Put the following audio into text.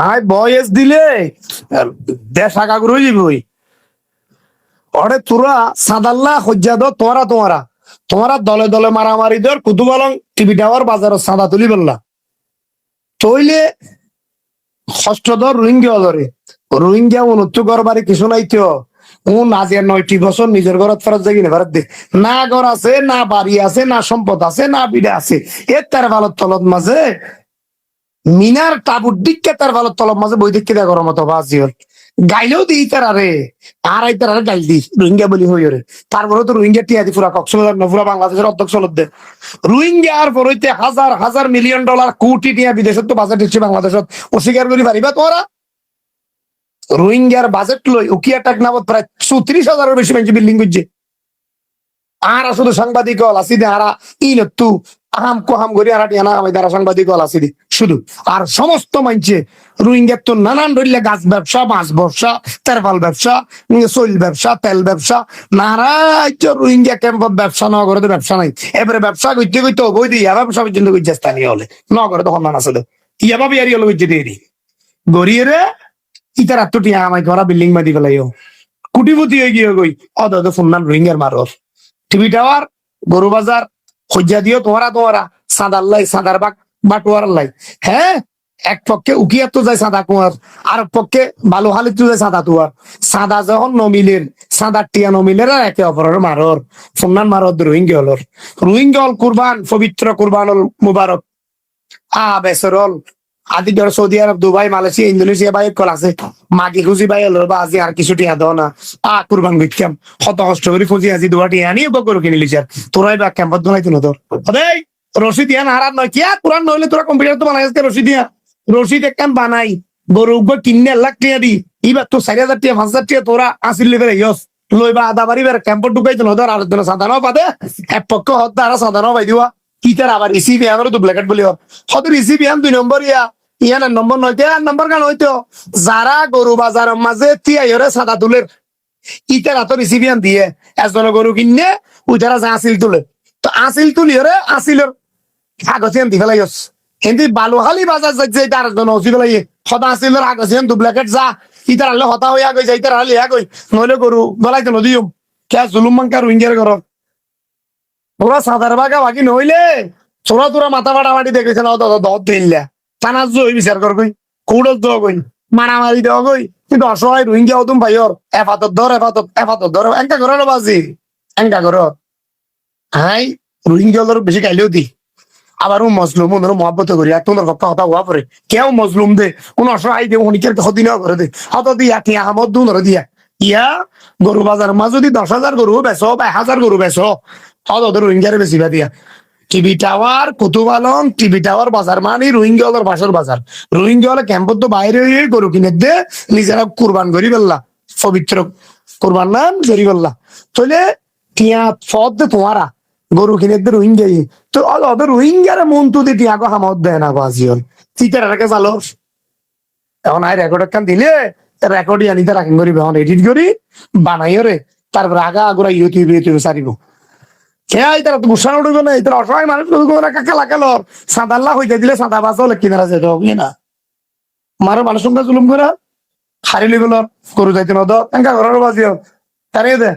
আয় বয়স দিলে দেশ আগা করে যাবই। ওরে তোরা সাদাল্লা হজ্জা দো তোমারা দলে দলে মারামারি দর কুতুবালং টিভি টাওয়ার বাজার সাদা তুলি বললা তইলে ষষ্ঠ দর রোহিঙ্গা দরে রোহিঙ্গা উন্নত ঘর বাড়ি কিছু নাই তো আজ 9টি বছর নিজের ঘরত ফেরত যাই কিনে ফেরত দে। না ঘর আছে, না বাড়ি আছে, না সম্পদ আছে, না বিড়া আছে। এর তার ভালত তলত মাঝে মিনার টাবুর দিককে তার ভালত তলত মাঝে বই দিককে দেয় গরম মতো বাজিওর গাইলেও দিই তার আরে আর এই তার আরে গাইল দি রোহিঙ্গা বলি হই রে। তারপরে তো রোহিঙ্গা টিয়া দি পুরা কক্সবাজার না পুরা বাংলাদেশের অধ্যক্ষ চলত দে। রোহিঙ্গা আর পরইতে হাজার হাজার মিলিয়ন ডলার কোটি টিয়া বিদেশত তো বাজেট দিচ্ছে বাংলাদেশত অস্বীকার করি পারিবা তোরা। রোহিঙ্গার বাজেট লই উকিয়া টাক নামত প্রায় 34,000-এর বেশি মানুষ বিল্ডিং করছে। আর শুধু সাংবাদিক হল আসি দে আরা ইনতু আহাম কোহাম করি আর টিয়া না আমি দ্বারা সাংবাদিক হল আসি দি শুধু। আর সমস্ত মানছে রোহিঙ্গার তো নানান ধরলে গাছ ব্যবসা, মাছ ব্যবসা, তেরফাল ব্যবসা, সৈল ব্যবসা, তেল ব্যবসা, নারাই রোহিঙ্গা ক্যাম্পত ব্যবসা নগরে তো ব্যবসা নাই। এবারে ব্যবসা করতে করতে অবৈধ ইয়া ব্যবসা পর্যন্ত করছে স্থানীয় হলে নগরে তখন না আসলে ইয়াবা বিয়ারি হলো করছে দিয়ে গড়িয়ে রে ইতার আত্মটিয়া আমায় ঘরা বিল্ডিং মাদি ফেলাইও কুটিপতি হয়ে গিয়ে গই অদ ফোন রোহিঙ্গার মারর টিভি টাওয়ার গরু বাজার হজ্জা দিও তোরা সাদার লাই সাদার বাটুয়ার লাই। হ্যাঁ, এক পক্ষে উকিয়া তো যায় সাদা কুয়ার, আর পক্ষে ভালো হালি তো যায় সাদা তুয়ার। সাদা যখন নমিলের সাদার টিয়া নমিলের আর একে অপরের মারর ফোনান মারর রোহিঙ্গা হলর। রোহিঙ্গা হল কুরবান, পবিত্র কুরবান হল মুবারক বেসরল আদি ধর সৌদি আরব, দুবাই, মালয়েশিয়া, ইন্দোনেশিয়া ভাই কল আছে মাগি খুঁজি ভাই হলো বা আজি আর কিছু টিয়া দাও না কুরবান গইতাম কত কষ্ট করে খুঁজি আজি দুয়া টিয়া আনি করে কিনে লিচার তোরাই বা ক্যাম্পত বানাইতো না তোর দেই রশি দিয়া না হারাত নয় কিয়া কোরআন নইলে তোরা কম্পিউটার তো বানাই আজকে রশি দিয়া রশিদ এক কাম বানাই গরু কিনে 1 লাখ টিয়া দি এবার তো 4,000 টিয়া 5,000 টিয়া তোরা আসিল লেবে ইয়স লইবা আদা বাড়ি বের ক্যাম্পত ঢুকাইতো না ধর আর সাধারণ পাবে এক পক্ষ হত্যা আর সাধারণ পাই দিবা ইতার আবার রিসিভ ইয়ানোর তো ব্ল্যাকেট বলি হত রিসিভ ইয়ান 2 নম্বর ইয়ান নম্বর নয়তে আর নম্বর গান হইতো যারা গরু বাজারের মাঝে তিয়াইরে সাদা তুলের ইতার হাত রিসিভ ইয়ান দিয়ে একজন গরু কিনে ওই তারা যা আসিল তুলে তো আসিল তুলিরে আসিলের কাগজ ইয়ান দি ফেলাইস হিন্দি বালুহালি বাজার যাইছে তার জন্য ওসি ফেলাই সদা আসিলের কাগজ ইয়ান 2 ব্ল্যাকেট যা ইতার আলে হতা হইয়া গই যাইতার আলে ইয়া গই নইলে গরু গলাইতে নদিও কে জুলুম মাঙ্কা রোহিঙ্গার ঘর ওরা সাদার বাগা বাকি নইলে তোরা মাথা ফাটাফাটি দেখেছে না দত দিল্লা টানা জয় বিচার কর গই কৌড়ত দেওয়া গই মারামারি দেওয়া গই কিন্তু অসহায় রোহিঙ্গা হতুম ভাইয়র এফাতত ধর এঙ্কা ঘর বাজি এঙ্কা ঘর হাই রোহিঙ্গা বেশি গাইলেও দি আবার মজলুম ওনার মহাব্বত করি এক তোমার কথা কথা হওয়া পরে কেউ মজলুম দে কোন অসহায় দে অনেকের হদিন করে দে হত দিয়া কি আহমদ দু নরে দিয়া ইয়া গরু বাজার মা যদি 10,000 গরু বেছো বা 1,000 গরু বেছো ওদের রোহিঙ্গারে বেশি দিয়া TV tower Kutupalong TV tower বাজার মানে রোহিঙ্গা হলের বাসর বাজার রোহিঙ্গা হলে ক্যাম্পত তো বাইরে হয়ে গরু কিনে দে নিজেরা কুরবান করি বললা পবিত্র কুরবান নাম জরি বললা তাহলে টিয়া ফদ দে তোমারা গরু কিনে দে রোহিঙ্গা তো ওদের রোহিঙ্গারে মন তো দিয়ে টিয়া হামত দেয় না বাজিয়ন চিতার এটাকে চালো এখন আই রেকর্ড একখান দিলে রেকর্ড আনিতে রাখেন করি এখন এডিট করি বানাইও রে তারপরে আগা আগুরা ইউটিউবে সারিব খেয়াই তারা তো গুসা উঠবে না তারা অসহায় মানুষ কাকা লাগালো সাদাল্লা হইতে দিলে সাদা বাজও কিনারা যেতে হবে না মারো মানুষ জুলুম করে হারিলি গেল গরু যাইতে নদ এঙ্কা ঘরের বাজিও তারে দে